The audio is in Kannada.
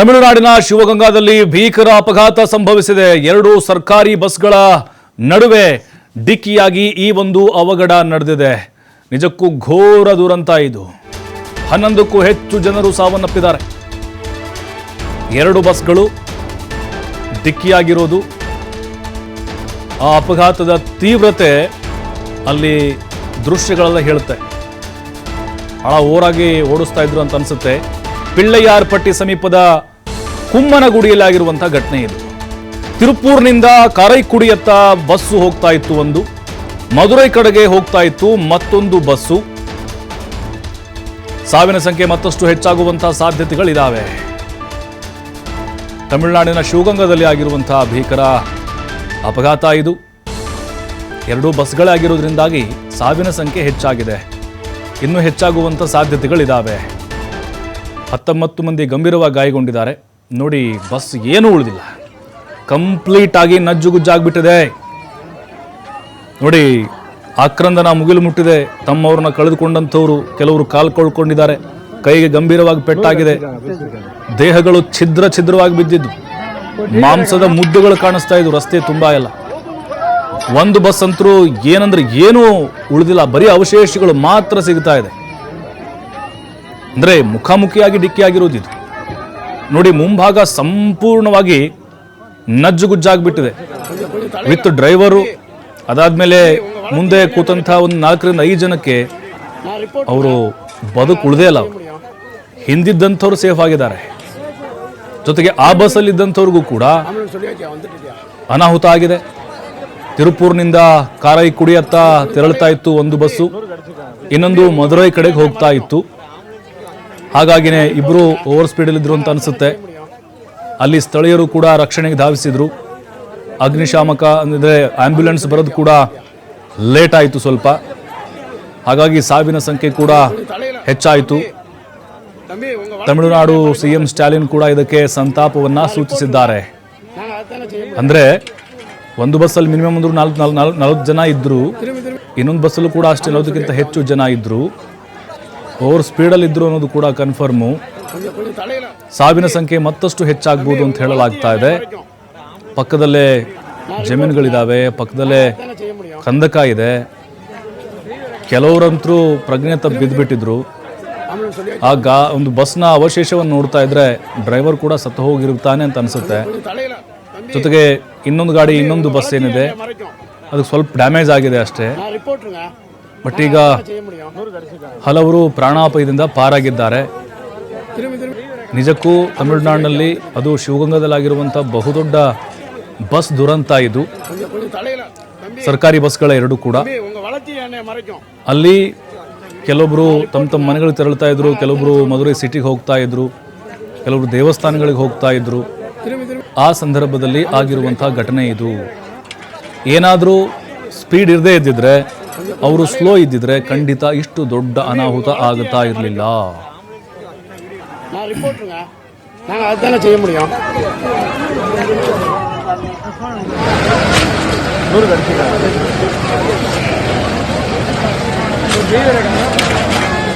ತಮಿಳುನಾಡಿನ ಶಿವಗಂಗಾದಲ್ಲಿ ಭೀಕರ ಅಪಘಾತ ಸಂಭವಿಸಿದೆ. ಎರಡು ಸರ್ಕಾರಿ ಬಸ್ಗಳ ನಡುವೆ ಡಿಕ್ಕಿಯಾಗಿ ಈ ಒಂದು ಅವಘಡ ನಡೆದಿದೆ. ನಿಜಕ್ಕೂ ಘೋರ ದುರಂತ ಇದು. 11ಕ್ಕೂ ಹೆಚ್ಚು ಜನರು ಸಾವನ್ನಪ್ಪಿದ್ದಾರೆ. ಎರಡು ಬಸ್ಗಳು ಡಿಕ್ಕಿಯಾಗಿರೋದು, ಆ ಅಪಘಾತದ ತೀವ್ರತೆ ಅಲ್ಲಿ ದೃಶ್ಯಗಳೆಲ್ಲ ಹೇಳುತ್ತೆ. ಬಹಳ ಓರಾಗಿ ಓಡಿಸ್ತಾ ಇದ್ರು ಅಂತ ಅನ್ಸುತ್ತೆ. ಪಿಳ್ಳಯ್ಯಾರ್ಪಟ್ಟಿ ಸಮೀಪದ ಕುಮ್ಮನಗುಡಿಯಲ್ಲಿ ಆಗಿರುವಂತಹ ಘಟನೆ ಇದು. ತಿರುಪೂರ್ನಿಂದ ಕಾರೈಕುಡಿಯತ್ತ ಬಸ್ಸು ಹೋಗ್ತಾ ಇತ್ತು, ಒಂದು ಮಧುರೈ ಕಡೆಗೆ ಹೋಗ್ತಾ ಇತ್ತು ಮತ್ತೊಂದು ಬಸ್ಸು. ಸಾವಿನ ಸಂಖ್ಯೆ ಮತ್ತಷ್ಟು ಹೆಚ್ಚಾಗುವಂತಹ ಸಾಧ್ಯತೆಗಳಿದ್ದಾವೆ. ತಮಿಳುನಾಡಿನ ಶಿವಗಂಗದಲ್ಲಿ ಆಗಿರುವಂತಹ ಭೀಕರ ಅಪಘಾತ ಇದು. ಎರಡೂ ಬಸ್ಗಳೇ ಆಗಿರೋದ್ರಿಂದಾಗಿ ಸಾವಿನ ಸಂಖ್ಯೆ ಹೆಚ್ಚಾಗಿದೆ. ಇನ್ನೂ ಹೆಚ್ಚಾಗುವಂಥ ಸಾಧ್ಯತೆಗಳಿದ್ದಾವೆ. 19 ಮಂದಿ ಗಂಭೀರವಾಗಿ ಗಾಯಗೊಂಡಿದ್ದಾರೆ. ನೋಡಿ, ಬಸ್ ಏನೂ ಉಳಿದಿಲ್ಲ, ಕಂಪ್ಲೀಟ್ ಆಗಿ ನಜ್ಜುಗುಜ್ಜಾಗ್ಬಿಟ್ಟಿದೆ. ನೋಡಿ, ಆಕ್ರಂದನ ಮುಗಿಲು ಮುಟ್ಟಿದೆ. ತಮ್ಮವ್ರನ್ನ ಕಳೆದುಕೊಂಡಂಥವ್ರು ಕೆಲವರು ಕಾಲು ಕಳ್ಕೊಂಡಿದ್ದಾರೆ. ಕೈಗೆ ಗಂಭೀರವಾಗಿ ಪೆಟ್ಟಾಗಿದೆ. ದೇಹಗಳು ಛಿದ್ರವಾಗಿ ಬಿದ್ದಿದ್ದು, ಮಾಂಸದ ಮುದ್ದುಗಳು ಕಾಣಿಸ್ತಾ ಇದ್ವು ರಸ್ತೆ ತುಂಬಾ ಎಲ್ಲ. ಒಂದು ಬಸ್ ಅಂತರೂ ಏನಂದ್ರೆ ಏನೂ ಉಳಿದಿಲ್ಲ, ಬರೀ ಅವಶೇಷಗಳು ಮಾತ್ರ ಸಿಗ್ತಾ ಇದೆ. ಅಂದ್ರೆ ಮುಖಾಮುಖಿಯಾಗಿ ಡಿಕ್ಕಿಯಾಗಿರೋದು ಇದು. ನೋಡಿ, ಮುಂಭಾಗ ಸಂಪೂರ್ಣವಾಗಿ ನಜ್ಜುಗುಜ್ಜಾಗ್ಬಿಟ್ಟಿದೆ ವಿತ್ ಡ್ರೈವರು. ಅದಾದ್ಮೇಲೆ ಮುಂದೆ ಕೂತಂತ ಒಂದು 4 ರಿಂದ 5 ಜನಕ್ಕೆ ಅವರು ಬದುಕು ಉಳಿದೇ ಇಲ್ಲ. ಹಿಂದಿದ್ದಂಥವ್ರು ಸೇಫ್ ಆಗಿದ್ದಾರೆ. ಜೊತೆಗೆ ಆ ಬಸ್ಸಲ್ಲಿ ಇದ್ದಂಥವ್ರಿಗೂ ಕೂಡ ಅನಾಹುತ ಆಗಿದೆ. ತಿರುಪೂರ್ನಿಂದ ಕಾರೈಕುಡಿಯತ್ತ ತೆರಳ್ತಾ ಇತ್ತು ಒಂದು ಬಸ್ಸು, ಇನ್ನೊಂದು ಮಧುರೈ ಕಡೆಗೆ ಹೋಗ್ತಾ ಇತ್ತು. ಹಾಗಾಗಿನೇ ಇಬ್ರು ಓವರ್ ಸ್ಪೀಡಲ್ಲಿದ್ರು ಅಂತ ಅನಿಸುತ್ತೆ. ಅಲ್ಲಿ ಸ್ಥಳೀಯರು ಕೂಡ ರಕ್ಷಣೆಗೆ ಧಾವಿಸಿದ್ರು. ಅಗ್ನಿಶಾಮಕ ಅಂದರೆ ಆಂಬ್ಯುಲೆನ್ಸ್ ಬರೋದು ಕೂಡ ಲೇಟ್ ಆಯಿತು ಸ್ವಲ್ಪ. ಹಾಗಾಗಿ ಸಾವಿನ ಸಂಖ್ಯೆ ಕೂಡ ಹೆಚ್ಚಾಯಿತು. ತಮಿಳುನಾಡು ಸಿಎಂ ಸ್ಟಾಲಿನ್ ಕೂಡ ಇದಕ್ಕೆ ಸಂತಾಪವನ್ನ ಸೂಚಿಸಿದ್ದಾರೆ. ಅಂದ್ರೆ ಒಂದು ಬಸ್ಸಲ್ಲಿ ಮಿನಿಮಮ್ ಅಂದ್ರೂ 40 ಜನ ಇದ್ರು, ಇನ್ನೊಂದು ಬಸ್ಸಲ್ಲೂ ಕೂಡ ಅಷ್ಟೇ 40ಕ್ಕಿಂತ ಹೆಚ್ಚು ಜನ ಇದ್ರು. ಓವರ್ ಸ್ಪೀಡಲ್ಲಿ ಇದ್ರು ಅನ್ನೋದು ಕೂಡ ಕನ್ಫರ್ಮು. ಸಾವಿನ ಸಂಖ್ಯೆ ಮತ್ತಷ್ಟು ಹೆಚ್ಚಾಗ್ಬೋದು ಅಂತ ಹೇಳಲಾಗ್ತಾ ಇದೆ. ಪಕ್ಕದಲ್ಲೇ ಜಮೀನುಗಳಿದ್ದಾವೆ, ಪಕ್ಕದಲ್ಲೇ ಕಂದಕ ಇದೆ. ಕೆಲವರಂತರೂ ಪ್ರಜ್ಞೆ ತಪ್ಪಿ ಬಿದ್ದುಬಿಟ್ಟಿದ್ರು. ಆಗ ಒಂದು ಬಸ್ನ ಅವಶೇಷವನ್ನು ನೋಡ್ತಾ ಇದ್ರೆ ಡ್ರೈವರ್ ಕೂಡ ಸತ್ತು ಹೋಗಿರ್ತಾನೆ ಅಂತ ಅನಿಸುತ್ತೆ. ಜೊತೆಗೆ ಇನ್ನೊಂದು ಬಸ್ ಏನಿದೆ ಅದಕ್ಕೆ ಸ್ವಲ್ಪ ಡ್ಯಾಮೇಜ್ ಆಗಿದೆ ಅಷ್ಟೇ. ಬಟ್ ಈಗ ಹಲವರು ಪ್ರಾಣಾಪಾಯದಿಂದ ಪಾರಾಗಿದ್ದಾರೆ. ನಿಜಕ್ಕೂ ತಮಿಳುನಾಡಿನಲ್ಲಿ, ಅದು ಶಿವಗಂಗದಲ್ಲಾಗಿರುವಂಥ ಬಹುದೊಡ್ಡ ಬಸ್ ದುರಂತ ಇದು. ಸರ್ಕಾರಿ ಬಸ್ಗಳ ಎರಡು ಕೂಡ. ಅಲ್ಲಿ ಕೆಲವೊಬ್ರು ತಮ್ಮ ಮನೆಗಳಿಗೆ ತೆರಳ್ತಾ ಇದ್ರು, ಕೆಲವೊಬ್ರು ಮಧುರೈ ಸಿಟಿಗೆ ಹೋಗ್ತಾ ಇದ್ರು, ಕೆಲವರು ದೇವಸ್ಥಾನಗಳಿಗೆ ಹೋಗ್ತಾ ಇದ್ರು. ಆ ಸಂದರ್ಭದಲ್ಲಿ ಆಗಿರುವಂತಹ ಘಟನೆ ಇದು. ಏನಾದರೂ ಸ್ಪೀಡ್ ಇರದೇ ಇದ್ದಿದ್ರೆ, ಅವರು ಸ್ಲೋ ಇದ್ದಿದ್ರೆ ಖಂಡಿತ ಇಷ್ಟು ದೊಡ್ಡ ಅನಾಹುತ ಆಗುತ್ತಾ ಇರಲಿಲ್ಲ. நூறு கடிச்சிக்கலாம்.